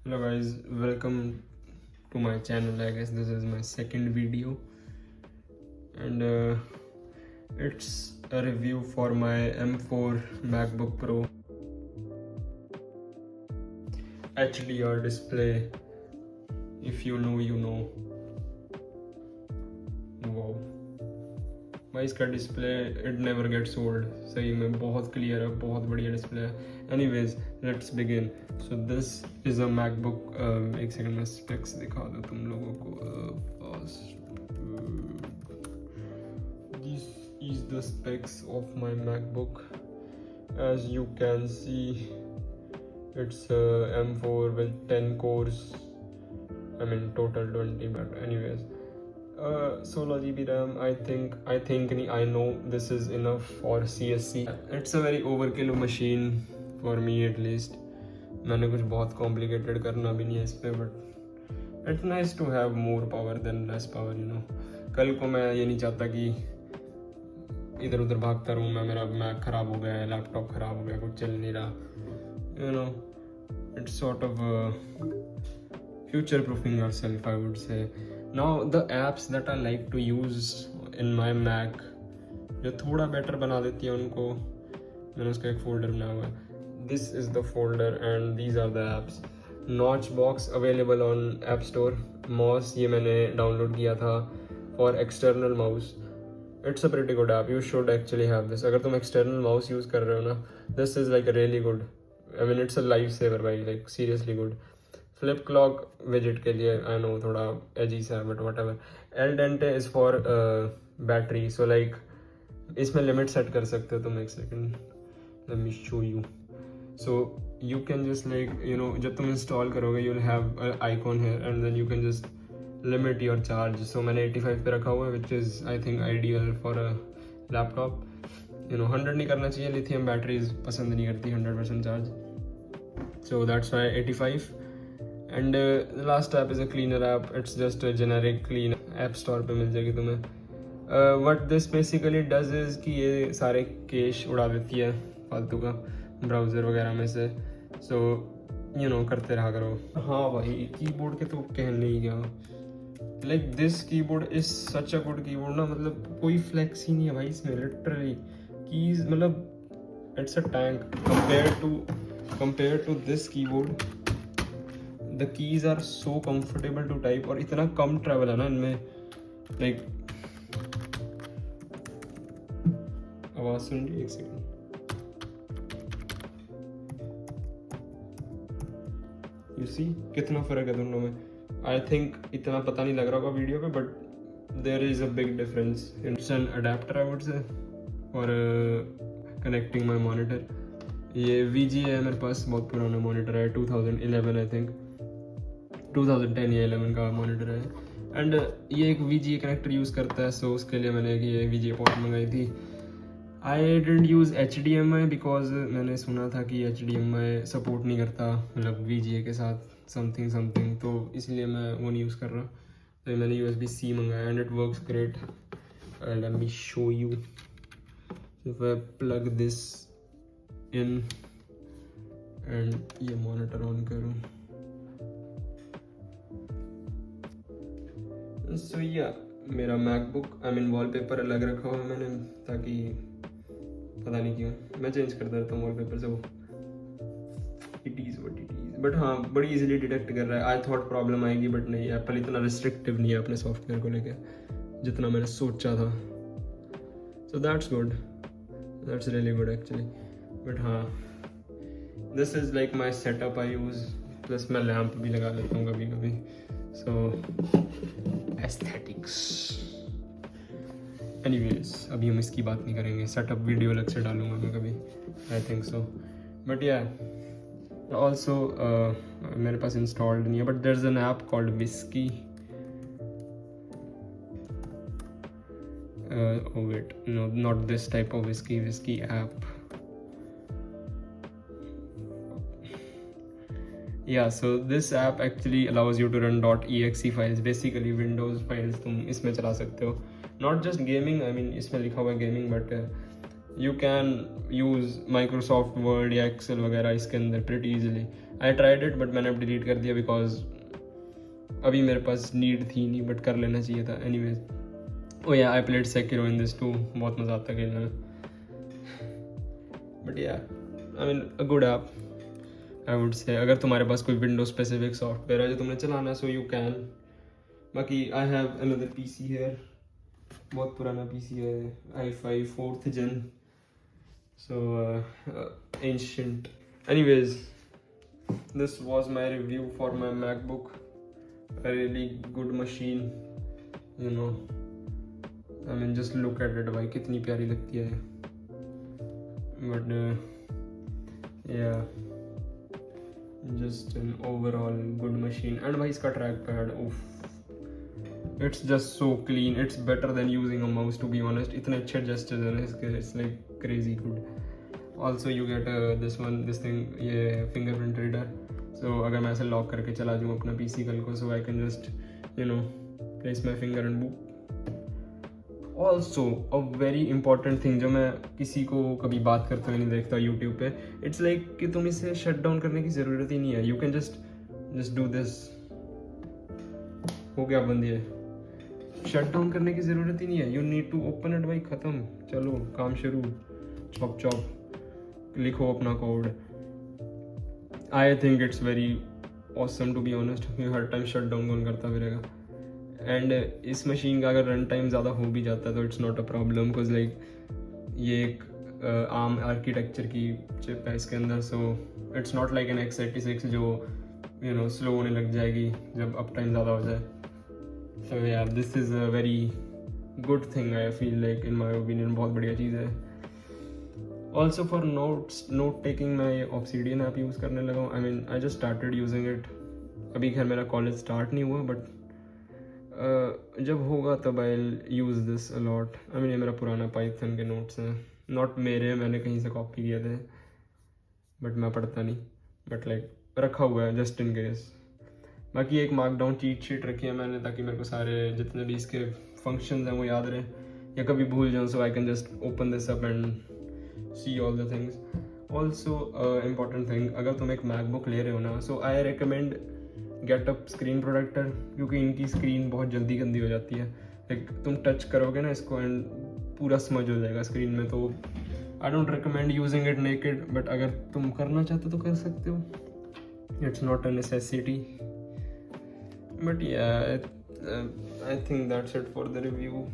Hello guys, welcome to my channel. I guess this is my second video and it's a review for my M4 MacBook Pro HDR display. If you know, you know. Wow, भाई इसका display it never gets old. सही में बहुत clear है, बहुत बढ़िया display है. Anyways let's begin. So this is a MacBook. एक सेकंड में स्पेक्स दिखा दो तुम लोगों को. This is the specs of my MacBook. As you can see it's M4 with 10 cores. I mean total 20, but anyways 16 GB RAM. I think I know this is enough for CSC. It's a very overkill machine for me at least. मैंने कुछ बहुत complicated करना भी नहीं है इस पे, but it's nice to have more power than less power, you know. कल को मैं ये नहीं चाहता कि इधर उधर भागता रहूँ मैं, मेरा मैक ख़राब हो गया है, लैपटॉप ख़राब हो गया, कुछ चल नहीं रहा. You know, it's sort of future-proofing yourself, I would say. Now the apps that I like to use in my Mac, जो थोड़ा better बना देती है उनको, मैंने उसका एक folder बनाया हुआ है. This is the folder and these are the apps. Notchbox available on App Store. Mouse ये मैंने download किया था for external mouse. It's a pretty good app. You should actually have this. अगर तुम external mouse use कर रहे हो ना, this is like a really good. I mean it's a lifesaver भाई, like seriously good. Flip clock widget के लिए I know थोड़ा edgy सा है, but whatever. Al dente is for battery, so like इसमें limit set कर सकते हो तुम. एक second, let me show you. So you can just like, you know, जब तुम install करोगे you'll have an icon here and then you can just limit your charge. So मैंने 85 पे रखा हुआ है, which is I think ideal for a laptop. You know, 100 नहीं करना चाहिए, लिथियम बैटरीज पसंद नहीं करती 100% charge. So that's why 85. And the last app is a cleaner app. It's just a generic clean app store पे मिल जाएगी तुम्हें. What this basically does is कि ये सारे कैश उड़ा देती है फालतू का ब्राउज़र वगैरह में से. So you know, करते रहा करो. हाँ भाई, कीबोर्ड के तो कहने ही क्या. Like this keyboard is such a good keyboard ना, मतलब कोई फ्लेक्स ही नहीं है भाई इसमें. लिटरली कीज मतलब it's a tank compared to this keyboard. The keys are so comfortable to type और इतना कम ट्रैवल है ना इनमें. like आवाज सुन रही है? एक सेकंड. You see कितना फर्क है दोनों में. I think इतना पता नहीं लग रहा होगा वीडियो पे, but there is a big difference. It's an adapter I would say for connecting my monitor. ये VGA है मेरे पास, बहुत पुराना मॉनिटर है, 2011 आई थिंक, 2010 या 11 का मॉनिटर है. एंड ये एक VGA कनेक्टर यूज़ करता है, सो उसके लिए मैंने ये VGA पोर्ट मंगाई थी. I didn't use HDMI because मैंने सुना था कि HDMI सपोर्ट नहीं करता, मतलब VGA के साथ समथिंग, तो इसलिए मैं वो नहीं यूज़ कर रहा. तो मैंने USB-C मंगाया and it works great. Let me show you. If I plug this in and ये मॉनिटर ऑन करूँ, सो या मेरा मैकबुक आई मीन वॉलपेपर अलग रखा हुआ है मैंने, ताकि पता नहीं क्यों मैं चेंज करता रहता हूँ वॉलपेपर से. वो it is what it is. But हाँ, बड़ी इजीली डिटेक्ट कर रहा है. आई थॉट प्रॉब्लम आएगी, बट नहीं, एप्पल इतना रिस्ट्रिक्टिव नहीं है अपने सॉफ्टवेयर को लेकर जितना मैंने सोचा था. So that's good, that's really good actually. But हाँ, this is like my setup I use. Plus मैं लैम्प भी लगा लेता हूँ कभी कभी. सो एस्थेटिक्स. एनीवेज अभी हम इसकी बात नहीं करेंगे. सेटअप वीडियो अलग से डालूंगा मैं कभी, आई थिंक सो. बट या ऑल्सो मेरे पास इंस्टॉल्ड नहीं है, but there is an app called Whisky. oh wait, no, not this type of whiskey app. Yeah, so this app actually allows you to run .exe files, basically Windows files तुम इसमें चला सकते हो. Not just gaming, I mean इसमें लिखा हुआ है gaming, but You can use Microsoft Word या Excel वगैरह इसके अंदर pretty easily. I tried it but मैंने अब delete कर दिया because अभी मेरे पास need थी नहीं, but कर लेना चाहिए था. Anyways, oh yeah, I played Sekiro in this too. बहुत मज़ा आता है खेलने में. But yeah, I mean a good app, I would say. अगर तुम्हारे पास कोई Windows specific software है जो तुमने चलाना है, so you can. बाकी I have another PC here. बहुत पुराना PC है, i5 4th gen. So ancient. Anyways, this was my review for my MacBook. A really good machine, you know. I mean just look at it, भाई कितनी प्यारी लगती है. But yeah, just an overall good machine. And भाई इसका trackpad, oof, it's just so clean. It's better than using a mouse, to be honest. इतने अच्छे gestures हैं इसके, it's like crazy good. Also you get this thing, ये fingerprint reader. So अगर मैं ऐसे लॉक करके चला जाऊँ अपना PC कल को, so I can just, you know, place my finger and boop. Also a very important thing जो मैं किसी को कभी बात करते हुए नहीं देखता YouTube पे, it's like कि तुम इसे shut down करने की ज़रूरत ही नहीं है. You can just do this. हो गया बंद ये. Shut down करने की ज़रूरत ही नहीं है. You need to open it, भाई ख़त्म. चलो काम शुरू. चॉप लिखो अपना code. I think it's very awesome, to be honest. Her time shut down कौन करता फिरेगा. एंड इस मशीन का अगर रन टाइम ज़्यादा हो भी जाता है तो it's not a problem, because like ये एक आर्म आर्किटेक्चर की चिप है इसके अंदर. So it's not like an x86 जो यू नो स्लो होने लग जाएगी जब अप टाइम ज़्यादा हो जाए. सो या this is a very good thing. I feel like in my opinion बहुत बढ़िया चीज़ है. ऑल्सो फॉर नोट टेकिंग मैं ये ऑब्सीडियन ऐप यूज़ करने लगा हूँ. I mean I just started using it. अभी खैर मेरा कॉलेज स्टार्ट नहीं हुआ, बट जब होगा तब I use this a lot. I mean ये मेरा पुराना पाइथन के नोट्स हैं, नॉट मेरे, मैंने कहीं से कॉपी किए थे, बट मैं पढ़ता नहीं, बट लाइक रखा हुआ है जस्ट इन केस. बाकी एक मार्कडाउन चीट शीट रखी है मैंने, ताकि मेरे को सारे जितने भी इसके फंक्शंस हैं वो याद रहे या कभी भूल जाऊँ. So I can just open this up and see all the things. Also important thing, अगर तुम एक मैकबुक ले रहे हो ना, so I recommend get up screen protector, क्योंकि इनकी स्क्रीन बहुत जल्दी गंदी हो जाती है. लाइक तुम टच करोगे ना इसको एंड पूरा स्मज हो जाएगा स्क्रीन में. तो I don't recommend using it naked, but अगर तुम करना चाहते हो तो कर सकते हो. It's not a necessity. But yeah, I think that's it for the review.